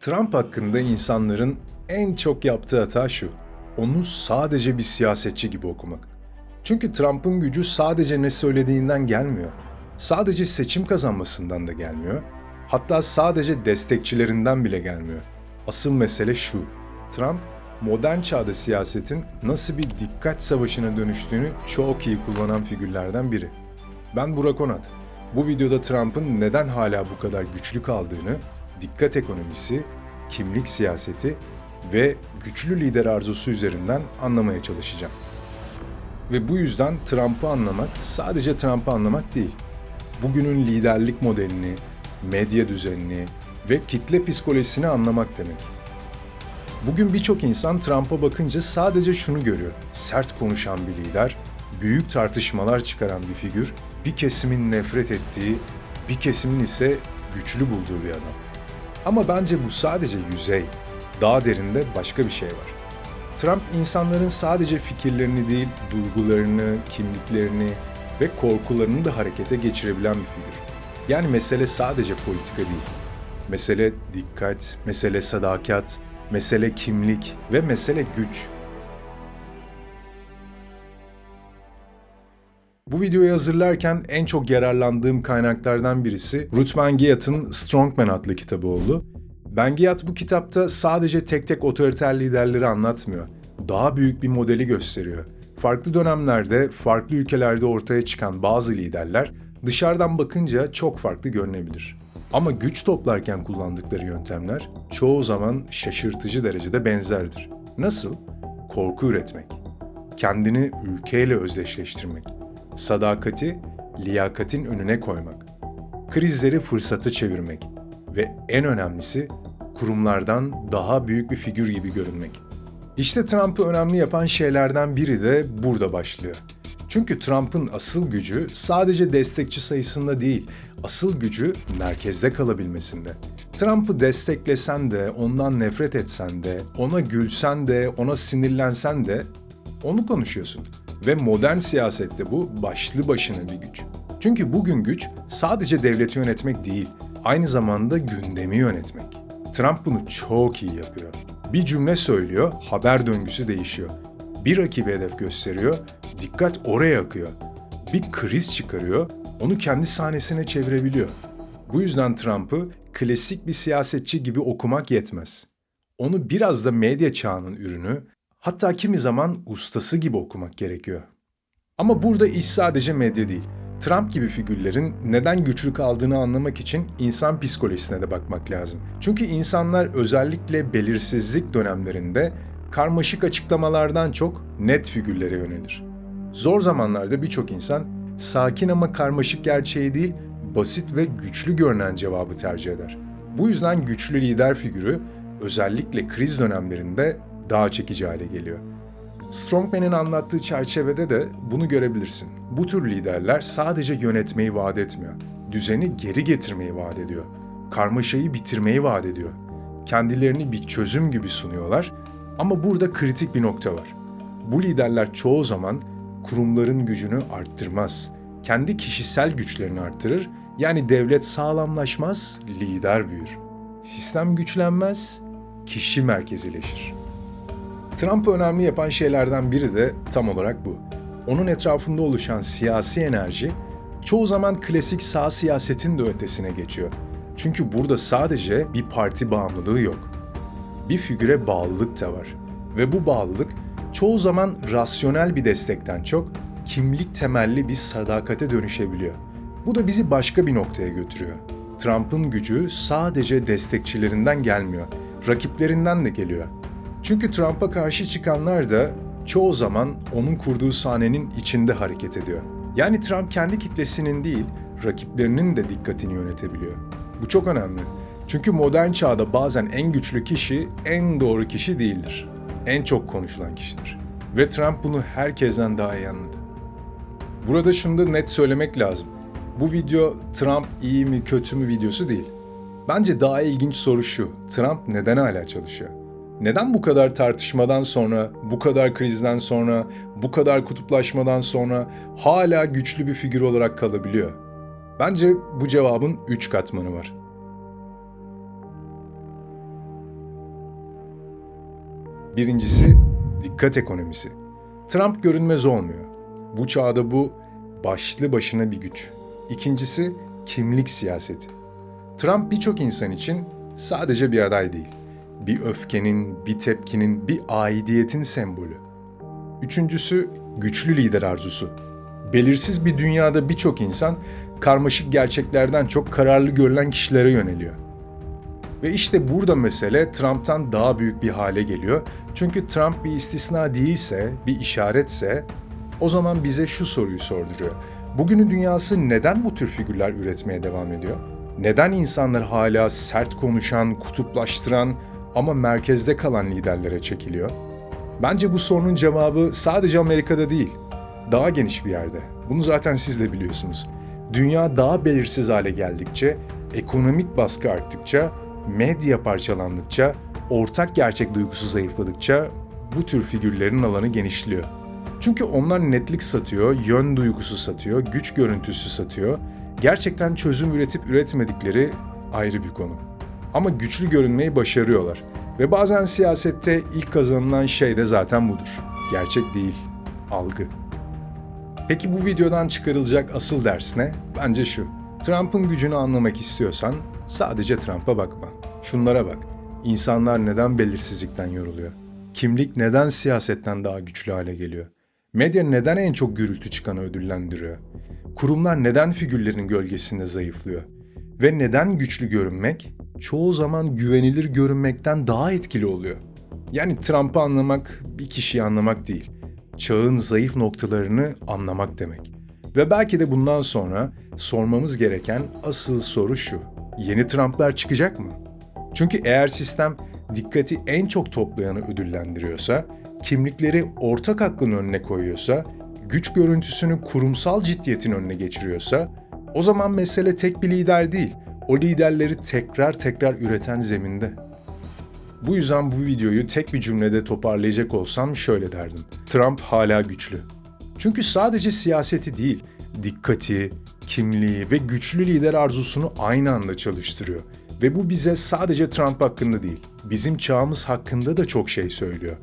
Trump hakkında insanların en çok yaptığı hata şu: onu sadece bir siyasetçi gibi okumak. Çünkü Trump'ın gücü sadece ne söylediğinden gelmiyor. Sadece seçim kazanmasından da gelmiyor. Hatta sadece destekçilerinden bile gelmiyor. Asıl mesele şu: Trump, modern çağda siyasetin nasıl bir dikkat savaşına dönüştüğünü çok iyi kullanan figürlerden biri. Ben Burak Onat. Bu videoda Trump'ın neden hala bu kadar güçlü kaldığını, dikkat ekonomisi, kimlik siyaseti ve güçlü lider arzusu üzerinden anlamaya çalışacağım. Ve bu yüzden Trump'ı anlamak sadece Trump'ı anlamak değil. Bugünün liderlik modelini, medya düzenini ve kitle psikolojisini anlamak demek. Bugün birçok insan Trump'a bakınca sadece şunu görüyor: sert konuşan bir lider, büyük tartışmalar çıkaran bir figür, bir kesimin nefret ettiği, bir kesimin ise güçlü bulduğu bir adam. Ama bence bu sadece yüzey. Daha derinde başka bir şey var. Trump insanların sadece fikirlerini değil, duygularını, kimliklerini ve korkularını da harekete geçirebilen bir figür. Yani mesele sadece politika değil. Mesele dikkat, mesele sadakat, mesele kimlik ve mesele güç. Bu videoyu hazırlarken en çok yararlandığım kaynaklardan birisi Ruth Van Guyat'ın Strongman adlı kitabı oldu. Van Guyat bu kitapta sadece tek tek otoriter liderleri anlatmıyor. Daha büyük bir modeli gösteriyor. Farklı dönemlerde, farklı ülkelerde ortaya çıkan bazı liderler dışarıdan bakınca çok farklı görünebilir. Ama güç toplarken kullandıkları yöntemler çoğu zaman şaşırtıcı derecede benzerdir. Nasıl? Korku üretmek, kendini ülkeyle özdeşleştirmek, sadakati, liyakatin önüne koymak, krizleri fırsatı çevirmek ve en önemlisi kurumlardan daha büyük bir figür gibi görünmek. İşte Trump'ı önemli yapan şeylerden biri de burada başlıyor. Çünkü Trump'ın asıl gücü sadece destekçi sayısında değil, asıl gücü merkezde kalabilmesinde. Trump'ı desteklesen de, ondan nefret etsen de, ona gülsen de, ona sinirlensen de onu konuşuyorsun. Ve modern siyasette bu başlı başına bir güç. Çünkü bugün güç sadece devleti yönetmek değil, aynı zamanda gündemi yönetmek. Trump bunu çok iyi yapıyor. Bir cümle söylüyor, haber döngüsü değişiyor. Bir rakibi hedef gösteriyor, dikkat oraya akıyor. Bir kriz çıkarıyor, onu kendi sahnesine çevirebiliyor. Bu yüzden Trump'ı klasik bir siyasetçi gibi okumak yetmez. Onu biraz da medya çağının ürünü, hatta kimi zaman ustası gibi okumak gerekiyor. Ama burada iş sadece medya değil. Trump gibi figürlerin neden güçlü kaldığını anlamak için insan psikolojisine de bakmak lazım. Çünkü insanlar özellikle belirsizlik dönemlerinde karmaşık açıklamalardan çok net figürlere yönelir. Zor zamanlarda birçok insan sakin ama karmaşık gerçeği değil, basit ve güçlü görünen cevabı tercih eder. Bu yüzden güçlü lider figürü özellikle kriz dönemlerinde daha çekici hale geliyor. Strongman'in anlattığı çerçevede de bunu görebilirsin. Bu tür liderler sadece yönetmeyi vaat etmiyor. Düzeni geri getirmeyi vaat ediyor. Karmaşayı bitirmeyi vaat ediyor. Kendilerini bir çözüm gibi sunuyorlar ama burada kritik bir nokta var. Bu liderler çoğu zaman kurumların gücünü arttırmaz. Kendi kişisel güçlerini arttırır. Yani devlet sağlamlaşmaz, lider büyür. Sistem güçlenmez, kişi merkezileşir. Trump'ı önemli yapan şeylerden biri de tam olarak bu. Onun etrafında oluşan siyasi enerji çoğu zaman klasik sağ siyasetin de ötesine geçiyor. Çünkü burada sadece bir parti bağımlılığı yok. Bir figüre bağlılık da var. Ve bu bağlılık çoğu zaman rasyonel bir destekten çok kimlik temelli bir sadakate dönüşebiliyor. Bu da bizi başka bir noktaya götürüyor. Trump'ın gücü sadece destekçilerinden gelmiyor, rakiplerinden de geliyor. Çünkü Trump'a karşı çıkanlar da çoğu zaman onun kurduğu sahnenin içinde hareket ediyor. Yani Trump kendi kitlesinin değil, rakiplerinin de dikkatini yönetebiliyor. Bu çok önemli. Çünkü modern çağda bazen en güçlü kişi en doğru kişi değildir. En çok konuşulan kişidir. Ve Trump bunu herkesten daha iyi anladı. Burada şunu da net söylemek lazım. Bu video Trump iyi mi kötü mü videosu değil. Bence daha ilginç soru şu: Trump neden hala çalışıyor? Neden bu kadar tartışmadan sonra, bu kadar krizden sonra, bu kadar kutuplaşmadan sonra hala güçlü bir figür olarak kalabiliyor? Bence bu cevabın 3 katmanı var. Birincisi, dikkat ekonomisi. Trump görünmez olmuyor. Bu çağda bu başlı başına bir güç. İkincisi, kimlik siyaseti. Trump birçok insan için sadece bir aday değil. Bir öfkenin, bir tepkinin, bir aidiyetin sembolü. Üçüncüsü, güçlü lider arzusu. Belirsiz bir dünyada birçok insan karmaşık gerçeklerden çok kararlı görülen kişilere yöneliyor. Ve işte burada mesele Trump'tan daha büyük bir hale geliyor. Çünkü Trump bir istisna değilse, bir işaretse o zaman bize şu soruyu sorduruyor. Bugünün dünyası neden bu tür figürler üretmeye devam ediyor? Neden insanlar hala sert konuşan, kutuplaştıran ama merkezde kalan liderlere çekiliyor? Bence bu sorunun cevabı sadece Amerika'da değil, daha geniş bir yerde. Bunu zaten siz de biliyorsunuz. Dünya daha belirsiz hale geldikçe, ekonomik baskı arttıkça, medya parçalandıkça, ortak gerçek duygusu zayıfladıkça bu tür figürlerin alanı genişliyor. Çünkü onlar netlik satıyor, yön duygusu satıyor, güç görüntüsü satıyor. Gerçekten çözüm üretip üretmedikleri ayrı bir konu. Ama güçlü görünmeyi başarıyorlar. Ve bazen siyasette ilk kazanılan şey de zaten budur. Gerçek değil, algı. Peki bu videodan çıkarılacak asıl ders ne? Bence şu. Trump'ın gücünü anlamak istiyorsan sadece Trump'a bakma. Şunlara bak. İnsanlar neden belirsizlikten yoruluyor? Kimlik neden siyasetten daha güçlü hale geliyor? Medya neden en çok gürültü çıkanı ödüllendiriyor? Kurumlar neden figürlerin gölgesinde zayıflıyor? Ve neden güçlü görünmek çoğu zaman güvenilir görünmekten daha etkili oluyor? Yani Trump'ı anlamak bir kişiyi anlamak değil. Çağın zayıf noktalarını anlamak demek. Ve belki de bundan sonra sormamız gereken asıl soru şu. Yeni Trump'lar çıkacak mı? Çünkü eğer sistem dikkati en çok toplayanı ödüllendiriyorsa, kimlikleri ortak aklın önüne koyuyorsa, güç görüntüsünü kurumsal ciddiyetin önüne geçiriyorsa, o zaman mesele tek bir lider değil, o liderleri tekrar tekrar üreten zeminde. Bu yüzden bu videoyu tek bir cümlede toparlayacak olsam şöyle derdim. Trump hala güçlü. Çünkü sadece siyaseti değil, dikkati, kimliği ve güçlü lider arzusunu aynı anda çalıştırıyor. Ve bu bize sadece Trump hakkında değil, bizim çağımız hakkında da çok şey söylüyor.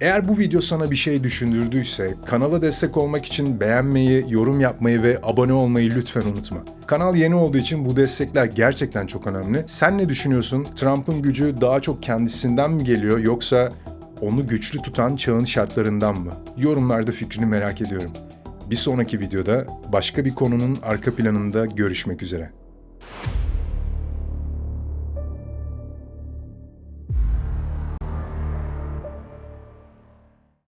Eğer bu video sana bir şey düşündürdüyse, kanala destek olmak için beğenmeyi, yorum yapmayı ve abone olmayı lütfen unutma. Kanal yeni olduğu için bu destekler gerçekten çok önemli. Sen ne düşünüyorsun? Trump'ın gücü daha çok kendisinden mi geliyor yoksa onu güçlü tutan çağın şartlarından mı? Yorumlarda fikrini merak ediyorum. Bir sonraki videoda başka bir konunun arka planında görüşmek üzere.